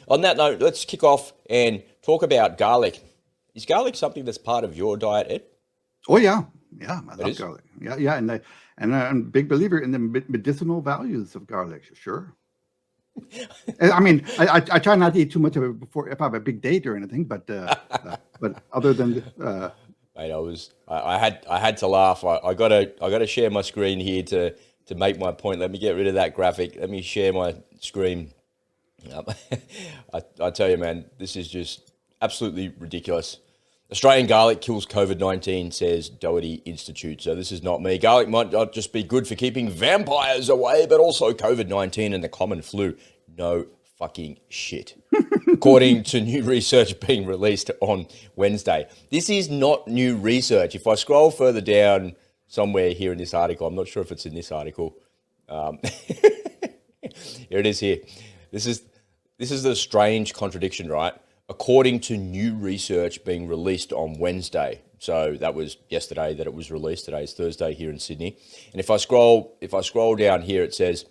on that note, let's kick off and talk about garlic. Is garlic something that's part of your diet, Ed? Oh yeah, I It love is? garlic. Yeah, and I'm a big believer in the medicinal values of garlic. Sure. And, I mean, I try not to eat too much of it before if I have a big date or anything, but other than Mate, I had to laugh. I gotta share my screen here to make my point. Let me get rid of that graphic. Let me share my screen. Um, I tell you, man, this is just absolutely ridiculous. Australian garlic kills COVID-19, says Doherty Institute. So this is not me. Garlic might not just be good for keeping vampires away, but also COVID-19 and the common flu. No fucking shit. According to new research being released on Wednesday. This is not new research. If I scroll further down somewhere here in this article, I'm not sure if it's in this article. Here it is here. This is the strange contradiction, right? According to new research being released on Wednesday. So that was yesterday that it was released. Today is Thursday here in Sydney. And if I scroll down here, it says,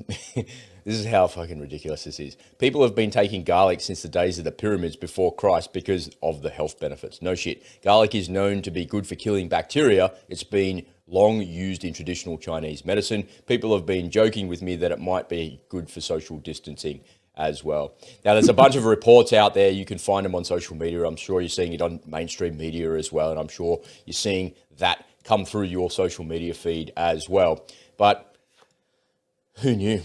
this is how fucking ridiculous this is. People have been taking garlic since the days of the pyramids before Christ because of the health benefits. No shit. Garlic is known to be good for killing bacteria. It's been long used in traditional Chinese medicine. People have been joking with me that it might be good for social distancing as well. Now, there's a bunch of reports out there. You can find them on social media. I'm sure you're seeing it on mainstream media as well. And I'm sure you're seeing that come through your social media feed as well. But who knew?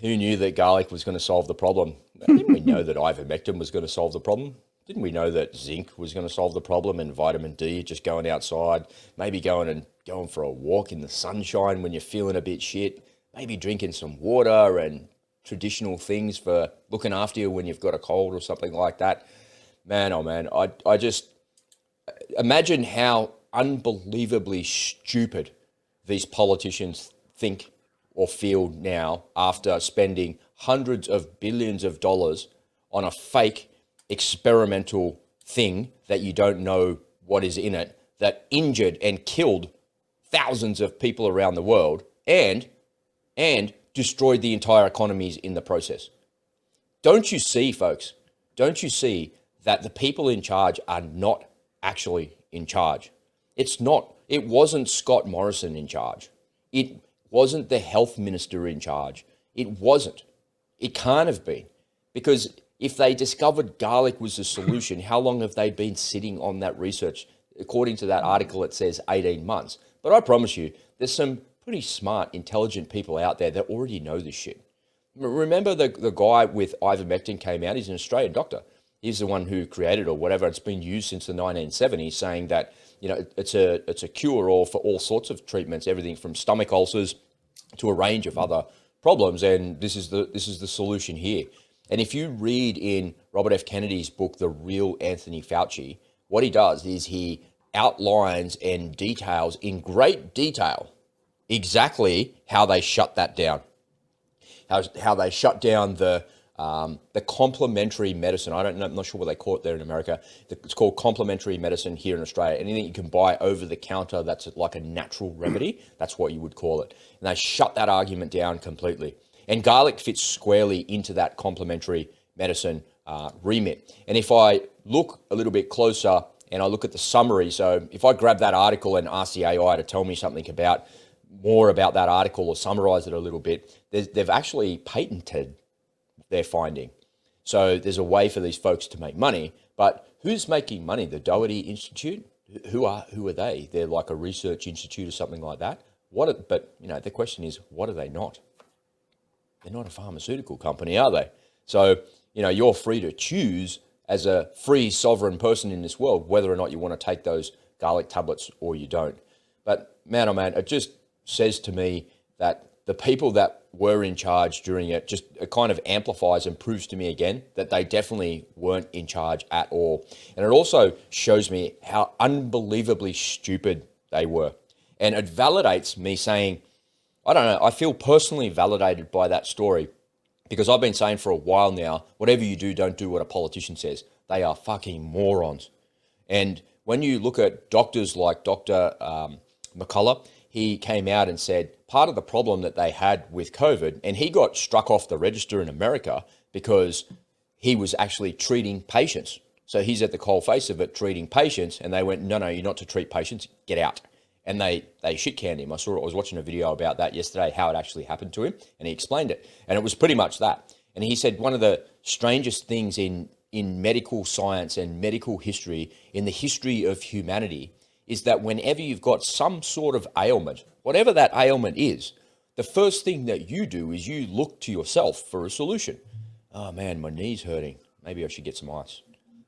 Who knew that garlic was going to solve the problem? Didn't we know that ivermectin was going to solve the problem? Didn't we know that zinc was going to solve the problem and vitamin D, just going outside, maybe going for a walk in the sunshine when you're feeling a bit shit, maybe drinking some water and traditional things for looking after you when you've got a cold or something like that. Man, oh man, I just imagine how unbelievably stupid these politicians think or feel now after spending hundreds of billions of dollars on a fake experimental thing that you don't know what is in it, that injured and killed thousands of people around the world and destroyed the entire economies in the process. Don't you see, folks? Don't you see that the people in charge are not actually in charge? It wasn't Scott Morrison in charge. It wasn't the health minister in charge. It wasn't. It can't have been. Because if they discovered garlic was the solution, how long have they been sitting on that research? According to that article, it says 18 months. But I promise you, there's some pretty smart, intelligent people out there that already know this shit. Remember the guy with ivermectin came out? He's an Australian doctor. He's the one who created or whatever. It's been used since the 1970s, saying that it's a cure-all for all sorts of treatments, everything from stomach ulcers to a range of other problems. And this is the solution here. And if you read in Robert F. Kennedy's book, The Real Anthony Fauci, what he does is he outlines and details in great detail exactly how they shut that down, how they shut down the complementary medicine. I'm not sure what they call it there in America. It's called complementary medicine here in Australia. Anything you can buy over the counter that's like a natural remedy, that's what you would call it. And they shut that argument down completely. And garlic fits squarely into that complementary medicine remit. And if I look a little bit closer and I look at the summary, so if I grab that article and ask the AI to tell me something more about that article or summarize it a little bit, they've actually patented their finding. So there's a way for these folks to make money, but who's making money? The Doherty Institute? Who are they? They're like a research institute or something like that. But the question is, what are they not? They're not a pharmaceutical company, are they? So, you're free to choose as a free sovereign person in this world whether or not you want to take those garlic tablets or you don't. But man, oh man, it just says to me that the people that were in charge during it kind of amplifies and proves to me again that they definitely weren't in charge at all. And it also shows me how unbelievably stupid they were. And it validates me saying, I don't know, I feel personally validated by that story because I've been saying for a while now, whatever you do, don't do what a politician says. They are fucking morons. And when you look at doctors like Dr. McCullough, he came out and said part of the problem that they had with COVID, and he got struck off the register in America because he was actually treating patients. So he's at the coal face of it, treating patients, and they went, no, you're not to treat patients, get out. And they shit canned him. I was watching a video about that yesterday, how it actually happened to him, and he explained it. And it was pretty much that. And he said one of the strangest things in medical science and medical history, in the history of humanity, is that whenever you've got some sort of ailment, whatever that ailment is, the first thing that you do is you look to yourself for a solution. Oh man, my knee's hurting. Maybe I should get some ice.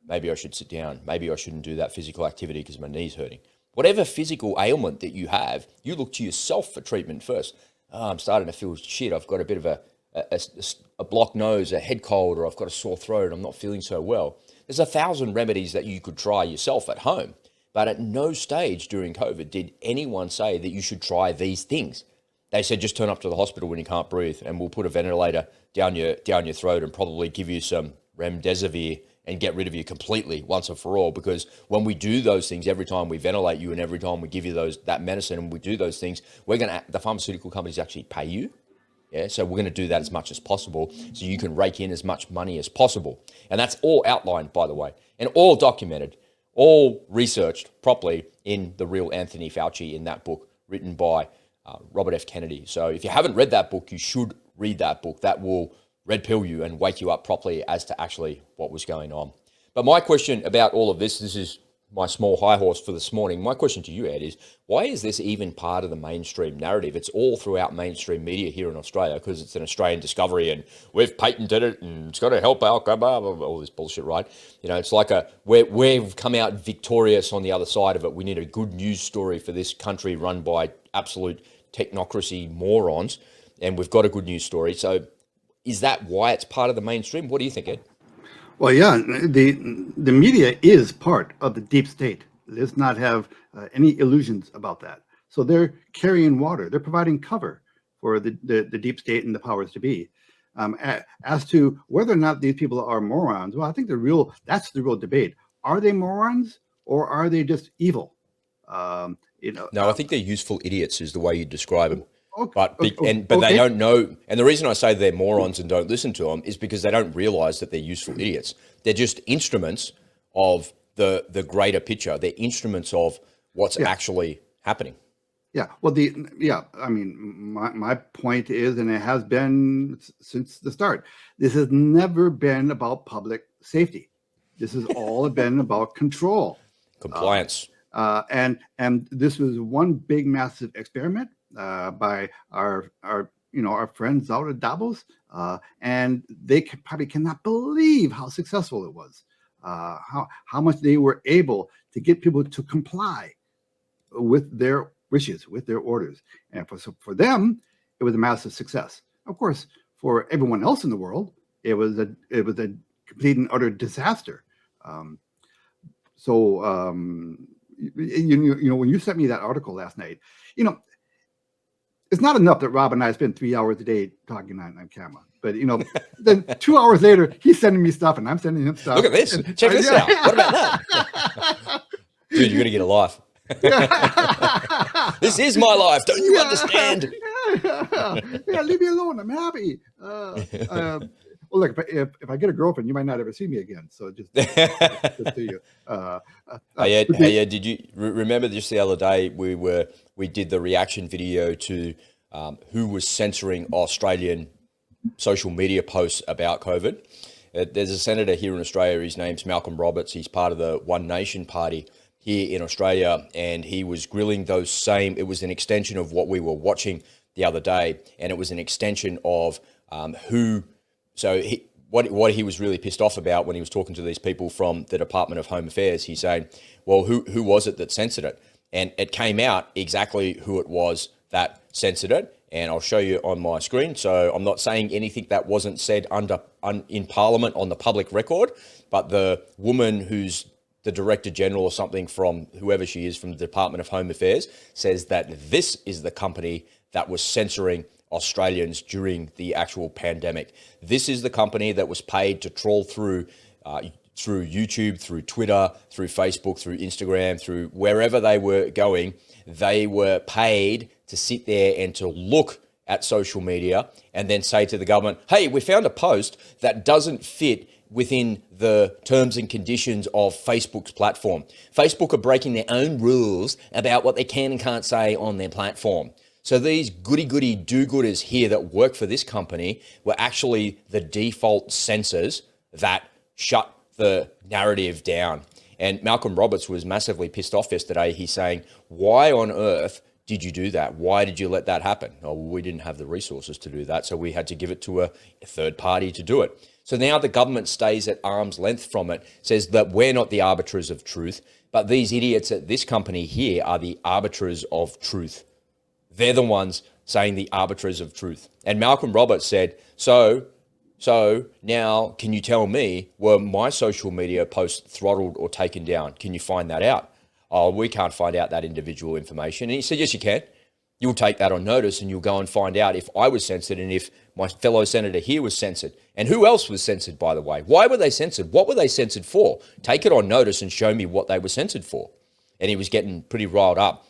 Maybe I should sit down. Maybe I shouldn't do that physical activity because my knee's hurting. Whatever physical ailment that you have, you look to yourself for treatment first. Oh, I'm starting to feel shit. I've got a bit of a blocked nose, a head cold, or I've got a sore throat. I'm not feeling so well. There's 1,000 remedies that you could try yourself at home. But at no stage during COVID did anyone say that you should try these things. They said just turn up to the hospital when you can't breathe, and we'll put a ventilator down your throat and probably give you some remdesivir and get rid of you completely once and for all. Because when we do those things, every time we ventilate you and every time we give you that medicine and we do those things, the pharmaceutical companies actually pay you. Yeah, so we're going to do that as much as possible so you can rake in as much money as possible. And that's all outlined, by the way, and all documented, all researched properly in The Real Anthony Fauci, in that book written by Robert F. Kennedy. So if you haven't read that book, you should read that book. That will red pill you and wake you up properly as to actually what was going on. But my question about all of this is my small high horse for this morning. My question to you, Ed, is why is this even part of the mainstream narrative? It's all throughout mainstream media here in Australia because it's an Australian discovery and we've patented it and it's going to help out, blah, blah, blah, all this bullshit, right? You know, it's like we've come out victorious on the other side of it. We need a good news story for this country run by absolute technocracy morons, and we've got a good news story. So is that why it's part of the mainstream? What do you think, Ed? Well, yeah, the media is part of the deep state. Let's not have any illusions about that. So they're carrying water. They're providing cover for the deep state and the powers to be. As to whether or not these people are morons, well, I think that's the real debate. Are they morons or are they just evil? No, I think they're useful idiots is the way you describe them. Okay, but they don't know. And the reason I say they're morons and don't listen to them is because they don't realize that they're useful idiots. They're just instruments of the greater picture. They're instruments of what's actually happening. Yeah. Well, I mean, my point is, and it has been since the start, this has never been about public safety. This has all been about control. Compliance. And this was one big, massive experiment by our friends out at Davos, and they probably cannot believe how successful it was, how much they were able to get people to comply with their wishes, with their orders. And for them, it was a massive success. Of course, for everyone else in the world, it was a complete and utter disaster. When you sent me that article last night, it's not enough that Rob and I spend 3 hours a day talking on camera. But, then 2 hours later, he's sending me stuff and I'm sending him stuff. Look at this. Check this out. What about that? Dude, you're going to get a life. This is my life. Don't you understand? Yeah, leave me alone. I'm happy. Well, look, if I get a girlfriend, you might not ever see me again. So just to you. Hey, did you remember just the other day we did the reaction video to who was censoring Australian social media posts about COVID? There's a senator here in Australia. His name's Malcolm Roberts. He's part of the One Nation Party here in Australia, and he was grilling those same. It was an extension of what we were watching the other day, and it was an extension of who. So what he was really pissed off about when he was talking to these people from the Department of Home Affairs, he's saying, well, who was it that censored it? And it came out exactly who it was that censored it. And I'll show you on my screen. So I'm not saying anything that wasn't said in Parliament on the public record, but the woman who's the Director General or something from whoever she is from the Department of Home Affairs says that this is the company that was censoring Australians during the actual pandemic. This is the company that was paid to troll through YouTube, through Twitter, through Facebook, through Instagram, through wherever they were going. They were paid to sit there and to look at social media and then say to the government, hey, we found a post that doesn't fit within the terms and conditions of Facebook's platform. Facebook are breaking their own rules about what they can and can't say on their platform. So these goody-goody do-gooders here that work for this company were actually the default censors that shut the narrative down. And Malcolm Roberts was massively pissed off yesterday. He's saying, why on earth did you do that? Why did you let that happen? Oh, well, we didn't have the resources to do that, so we had to give it to a third party to do it. So now the government stays at arm's length from it, says that we're not the arbiters of truth, but these idiots at this company here are the arbiters of truth. They're the ones saying the arbiters of truth. And Malcolm Roberts said, so now can you tell me, were my social media posts throttled or taken down? Can you find that out? Oh, we can't find out that individual information. And he said, yes, you can. You'll take that on notice and you'll go and find out if I was censored and if my fellow senator here was censored. And who else was censored, by the way? Why were they censored? What were they censored for? Take it on notice and show me what they were censored for. And he was getting pretty riled up.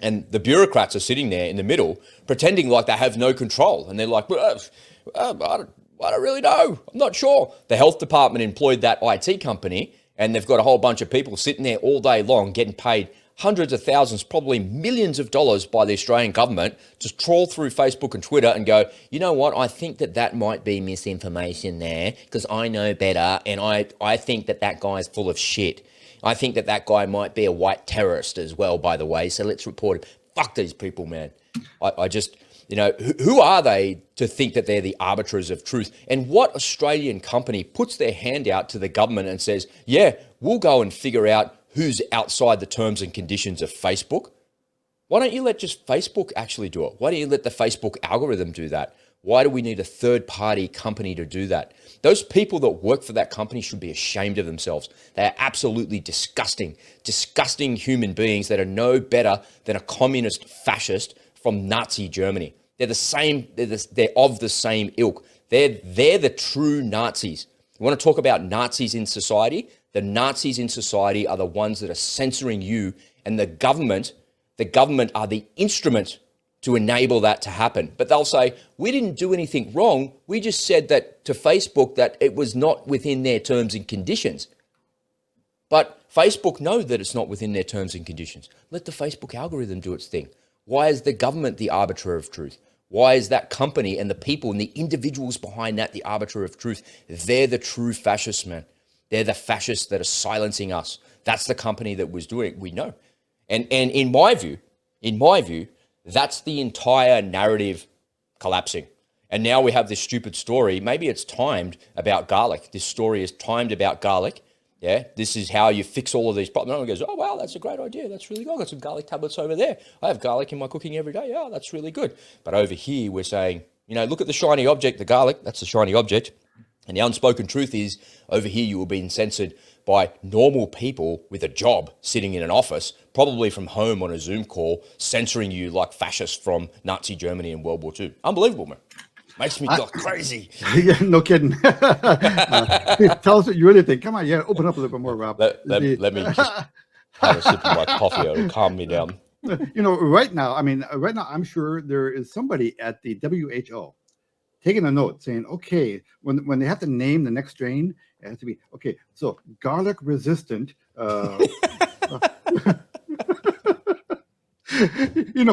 And the bureaucrats are sitting there in the middle, pretending like they have no control. And they're like, I don't really know. I'm not sure. The health department employed that IT company, and they've got a whole bunch of people sitting there all day long getting paid hundreds of thousands, probably millions of dollars by the Australian government to trawl through Facebook and Twitter and go, you know what, I think that might be misinformation there because I know better, and I think that guy's full of shit. I think that guy might be a white terrorist as well, by the way, so let's report him. Fuck these people, man. I just, who are they to think that they're the arbiters of truth? And what Australian company puts their hand out to the government and says, yeah, we'll go and figure out who's outside the terms and conditions of Facebook? Why don't you let just Facebook actually do it? Why don't you let the Facebook algorithm do that? Why do we need a third-party company to do that? Those people that work for that company should be ashamed of themselves. They are absolutely disgusting, disgusting human beings that are no better than a communist fascist from Nazi Germany. They're the same. They're of the same ilk. They're the true Nazis. You want to talk about Nazis in society? The Nazis in society are the ones that are censoring you, and the government are the instrument to enable that to happen. But they'll say, we didn't do anything wrong. We just said that to Facebook that it was not within their terms and conditions. But Facebook know that it's not within their terms and conditions. Let the Facebook algorithm do its thing. Why is the government the arbiter of truth? Why is that company and the people and the individuals behind that the arbiter of truth? They're the true fascists, man. They're the fascists that are silencing us. That's the company that was doing it. We know. And in my view, that's the entire narrative collapsing. And now we have this stupid story. Maybe it's timed about garlic. This story is timed about garlic. Yeah, this is how you fix all of these problems. No one goes, oh, wow, that's a great idea. That's really good. I've got some garlic tablets over there. I have garlic in my cooking every day. Yeah, that's really good. But over here, we're saying, look at the shiny object, the garlic. That's the shiny object. And the unspoken truth is, over here, you were being censored by normal people with a job sitting in an office, probably from home on a Zoom call, censoring you like fascists from Nazi Germany in World War II. Unbelievable, man. Makes me go crazy. Yeah, no kidding. Tell us what you really think. Come on, open up a little bit more, Rob. Let me just have a sip of my coffee. It'll calm me down. Right now, I'm sure there is somebody at the WHO taking a note saying, okay, when they have to name the next strain, it has to be, okay, so garlic resistant.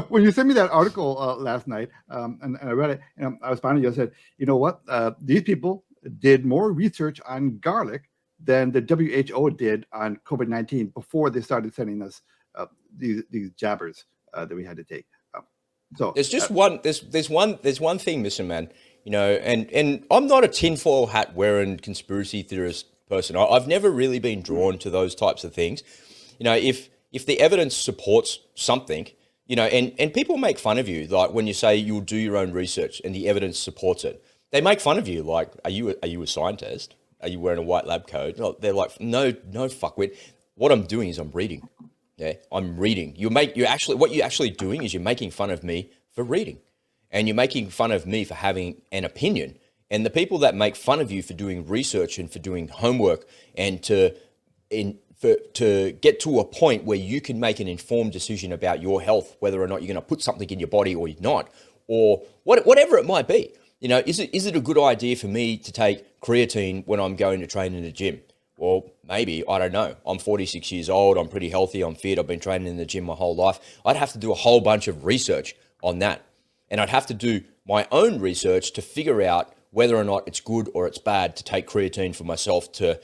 When you sent me that article last night, and I read it, and I was finding, I said, you know what? These people did more research on garlic than the WHO did on COVID-19 before they started sending us these jabbers that we had to take. So there's just one thing, Mr. Man. And I'm not a tinfoil hat wearing conspiracy theorist person. I've never really been drawn to those types of things. If the evidence supports something, and people make fun of you, like when you say you'll do your own research and the evidence supports it, they make fun of you. Like, are you a scientist? Are you wearing a white lab coat? No, they're like, no fuckwit. What I'm doing is I'm reading. Yeah, I'm reading. What you're actually doing is you're making fun of me for reading, and you're making fun of me for having an opinion. And the people that make fun of you for doing research and for doing homework and to get to a point where you can make an informed decision about your health, whether or not you're going to put something in your body or not, or whatever it might be. Is it a good idea for me to take creatine when I'm going to train in the gym? Well, maybe, I don't know. I'm 46 years old. I'm pretty healthy. I'm fit. I've been training in the gym my whole life. I'd have to do a whole bunch of research on that. And I'd have to do my own research to figure out whether or not it's good or it's bad to take creatine for myself to,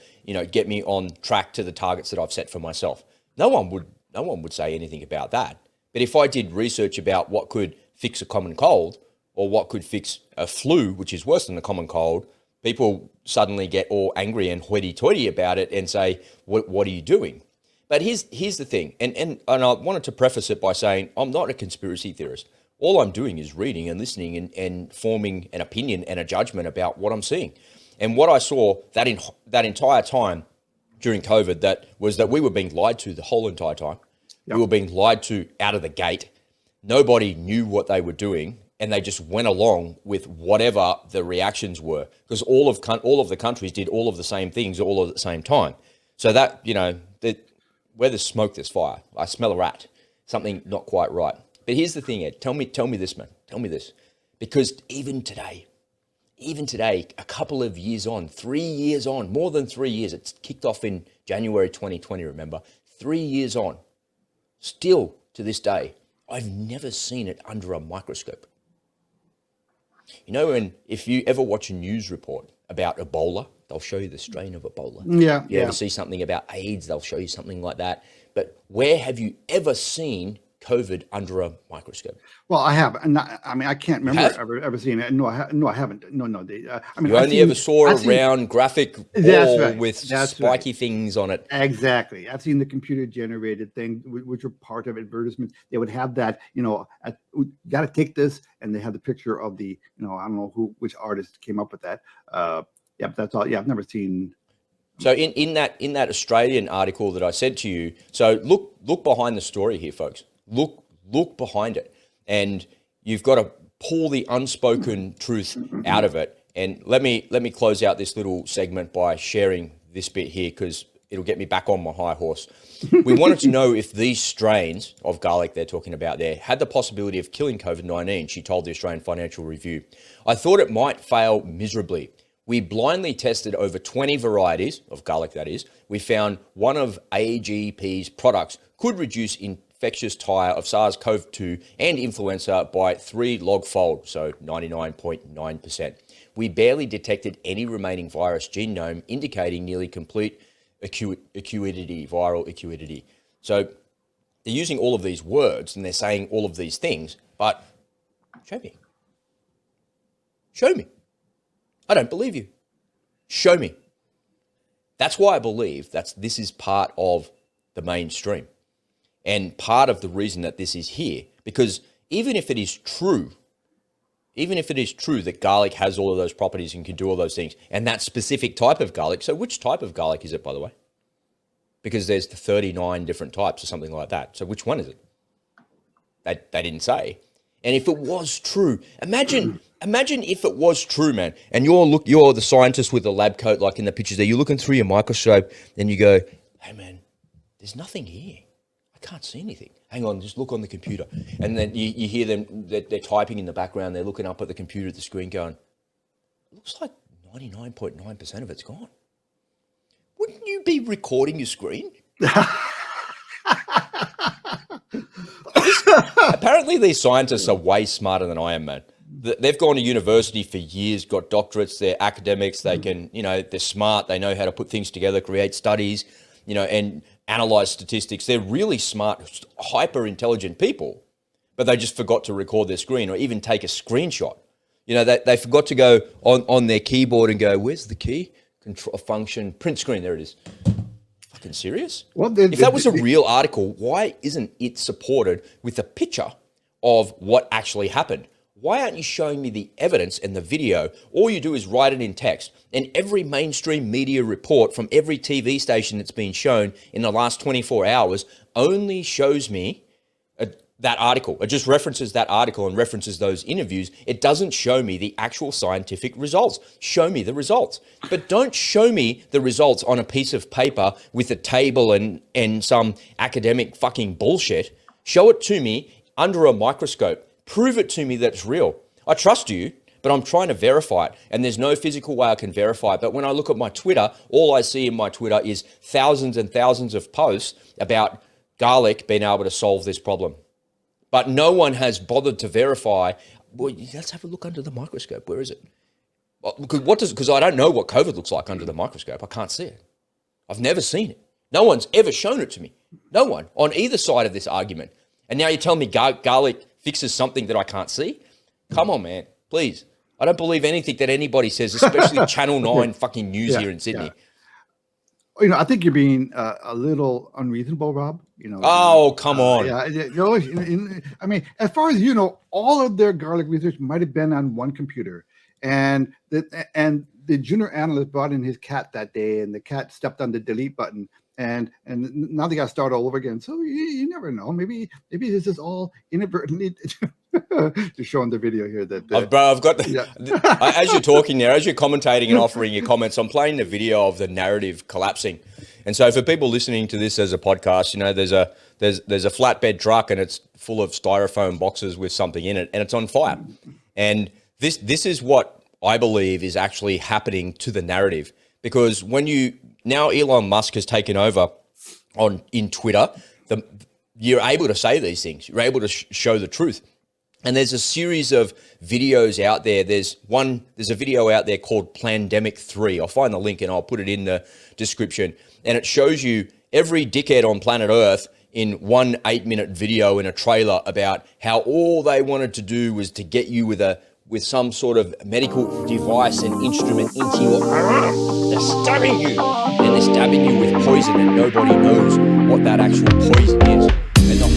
get me on track to the targets that I've set for myself. No one would say anything about that. But if I did research about what could fix a common cold or what could fix a flu, which is worse than a common cold, people suddenly get all angry and hoity-toity about it and say, what are you doing? But here's the thing, and I wanted to preface it by saying I'm not a conspiracy theorist. All I'm doing is reading and listening and forming an opinion and a judgment about what I'm seeing. And what I saw that entire time during COVID, that we were being lied to the whole entire time. Yep. We were being lied to out of the gate. Nobody knew what they were doing, and they just went along with whatever the reactions were, because all of the countries did all of the same things all at the same time. So that, where there's smoke, there's fire. I smell a rat. Something not quite right. But here's the thing, Ed. Tell me this, man. Tell me this. Because even today, a couple of years on, 3 years on, more than 3 years, it's kicked off in January 2020, remember? 3 years on, still to this day, I've never seen it under a microscope. And if you ever watch a news report about Ebola, they'll show you the strain of Ebola. Yeah. If you ever see something about AIDS, they'll show you something like that. But where have you ever seen COVID under a microscope? Well, I have, and I can't remember ever seeing it. No, I haven't. No. You only ever saw a round graphic ball with spiky things on it. Exactly. I've seen the computer-generated thing, which are part of advertisements. They would have that, got to take this, and they have the picture of the, I don't know which artist came up with that. But that's all. Yeah, I've never seen. So in that Australian article that I said to you, so look behind the story here, folks. Look behind it, and you've got to pull the unspoken truth out of it. And let me close out this little segment by sharing this bit here, because it'll get me back on my high horse. We wanted to know if these strains of garlic they're talking about there had the possibility of killing COVID-19, she told the Australian Financial Review. I thought it might fail miserably. We blindly tested over 20 varieties of garlic, that is. We found one of AGP's products could reduce infectious tire of SARS-CoV-2 and influenza by 3 log-fold, so 99.9%. We barely detected any remaining virus genome, indicating nearly complete acuity, viral acuity. So they're using all of these words and they're saying all of these things, but show me. Show me. I don't believe you. Show me. That's why I believe this is part of the mainstream. And part of the reason that this is here, because even if it is true that garlic has all of those properties and can do all those things, and that specific type of garlic, so which type of garlic is it, by the way? Because there's 39 different types or something like that. So which one is it? They didn't say. And if it was true, imagine if it was true, man, and you're the scientist with the lab coat, like in the pictures there, you're looking through your microscope and you go, hey man, there's nothing here. I can't see anything. Hang on, just look on the computer. And then you hear them, they're typing in the background, they're looking up at the computer at the screen going, it looks like 99.9% of it's gone. Wouldn't you be recording your screen? Apparently these scientists are way smarter than I am, man. They've gone to university for years, got doctorates, they're academics, they can, they're smart, they know how to put things together, create studies, and analyze statistics. They're really smart, hyper intelligent people, but they just forgot to record their screen or even take a screenshot. They forgot to go on their keyboard and go, where's the key? Control function, print screen, there it is. Fucking serious? Well, if that was a real article, why isn't it supported with a picture of what actually happened? Why aren't you showing me the evidence and the video? All you do is write it in text. And every mainstream media report from every TV station that's been shown in the last 24 hours only shows me that article. It just references that article and references those interviews. It doesn't show me the actual scientific results. Show me the results. But don't show me the results on a piece of paper with a table and some academic fucking bullshit. Show it to me under a microscope. Prove it to me that it's real. I trust you, but I'm trying to verify it, and there's no physical way I can verify it. But when I look at my Twitter, all I see in my Twitter is thousands and thousands of posts about garlic being able to solve this problem. But no one has bothered to verify. Well, let's have a look under the microscope. Where is it? Because I don't know what COVID looks like under the microscope. I can't see it. I've never seen it. No one's ever shown it to me. No one on either side of this argument. And now you're telling me garlic fixes something that I can't see? Come on, man, please. I don't believe anything that anybody says, especially Channel 9 fucking news here in Sydney. I think you're being a little unreasonable, Rob. Oh, come on. I mean, as far as all of their garlic research might have been on one computer, and the junior analyst brought in his cat that day, and the cat stepped on the delete button, and now they got to start all over again. So you never know. Maybe this is all inadvertently. Just showing the video here that I've got as you're talking there, as you're commentating and offering your comments, I'm playing the video of the narrative collapsing. And so for people listening to this as a podcast, there's a flatbed truck and it's full of styrofoam boxes with something in it, and it's on fire. And this is what I believe is actually happening to the narrative, because now Elon Musk has taken over in Twitter, you're able to say these things. You're able to show the truth. And there's a series of videos out there. There's a video out there called Plandemic 3. I'll find the link and I'll put it in the description. And it shows you every dickhead on planet Earth in 1 8-minute video in a trailer about how all they wanted to do was to get you with some sort of medical device and instrument into your arm. They're stabbing you. And they're stabbing you with poison, and nobody knows what that actual poison is. And the